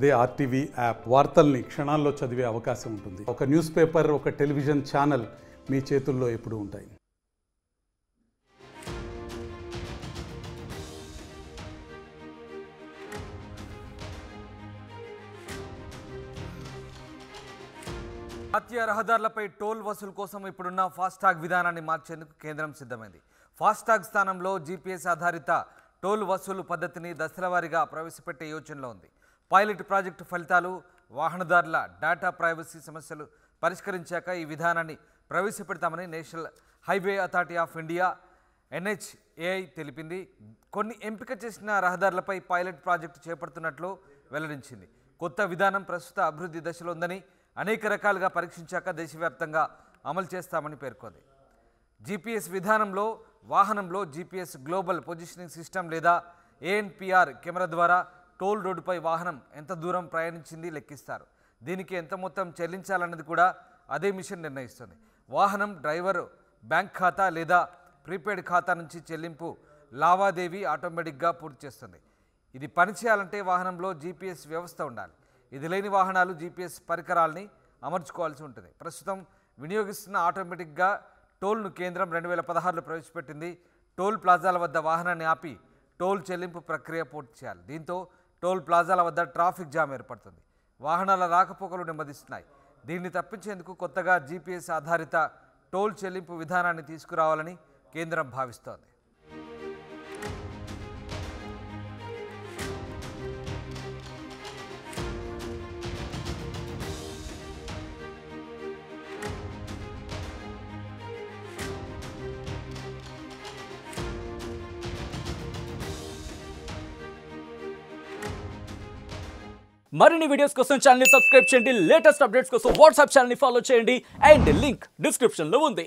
అదే RTV app వార్తల్ని క్షణాల్లో చదివే అవకాశం ఉంటుంది. ఒక న్యూస్ పేపర్, ఒక టెలివిజన్ ఛానల్ మీ చేతుల్లో ఎప్పుడూ ఉంటాయి. జాతీయ రహదారులపై టోల్ వసూలు కోసం ఇప్పుడున్న ఫాస్టాగ్ విధానాన్ని మార్చేందుకు కేంద్రం సిద్ధమైంది. ఫాస్టాగ్ స్థానంలో జీపీఎస్ ఆధారిత టోల్ వసూలు పద్ధతిని దశలవారీగా ప్రవేశపెట్టే యోచనలో ఉంది. పైలట్ ప్రాజెక్టు ఫలితాలు, వాహనదారుల డేటా ప్రైవసీ సమస్యలు పరిష్కరించాక ఈ విధానాన్ని ప్రవేశపెడతామని National Highway Authority of India NHAI తెలిపింది. కొన్ని ఎంపిక చేసిన రహదారులపై పైలట్ ప్రాజెక్టు చేపడుతున్నట్లు వెల్లడించింది. కొత్త విధానం ప్రస్తుత అభివృద్ధి దశలో ఉందని, అనేక రకాలుగా పరీక్షించాక దేశవ్యాప్తంగా అమలు చేస్తామని పేర్కొంది. జీపీఎస్ విధానంలో వాహనంలో జీపీఎస్ గ్లోబల్ పొజిషనింగ్ సిస్టమ్ లేదా ANPR కెమెరా ద్వారా టోల్ రోడ్డుపై వాహనం ఎంత దూరం ప్రయాణించింది లెక్కిస్తారు. దీనికి ఎంత మొత్తం చెల్లించాలన్నది కూడా అదే మిషన్ నిర్ణయిస్తుంది. వాహనం డ్రైవర్ బ్యాంక్ ఖాతా లేదా ప్రీపెయిడ్ ఖాతా నుంచి చెల్లింపు లావాదేవీ ఆటోమేటిక్గా పూర్తి చేస్తుంది. ఇది పనిచేయాలంటే వాహనంలో జీపీఎస్ వ్యవస్థ ఉండాలి. ఇది లేని వాహనాలు జీపీఎస్ పరికరాలని అమర్చుకోవాల్సి ఉంటుంది. ప్రస్తుతం వినియోగిస్తున్న ఆటోమేటిక్గా టోల్ను కేంద్రం 2016లో ప్రవేశపెట్టింది. టోల్ ప్లాజాల వద్ద వాహనాన్ని ఆపి టోల్ చెల్లింపు ప్రక్రియ పూర్తి చేయాలి. దీంతో టోల్ ప్లాజాల వద్ద ట్రాఫిక్ జామ్ ఏర్పడుతుంది. వాహనాల రాకపోకలు నెమ్మదిస్తున్నాయి. దీన్ని తప్పించేందుకు కొత్తగా జీపీఎస్ ఆధారిత టోల్ చెల్లింపు విధానాన్ని తీసుకురావాలని కేంద్రం భావిస్తోంది. మరిన్ని వీడియోస్ కోసం ఛానల్ ని సబ్స్క్రైబ్ చేయండి. లేటెస్ట్ అప్డేట్స్ కోసం వాట్సాప్ ఛానల్ ని ఫాలో చేయండి. అండ్ లింక్ డిస్క్రిప్షన్ లో ఉంది.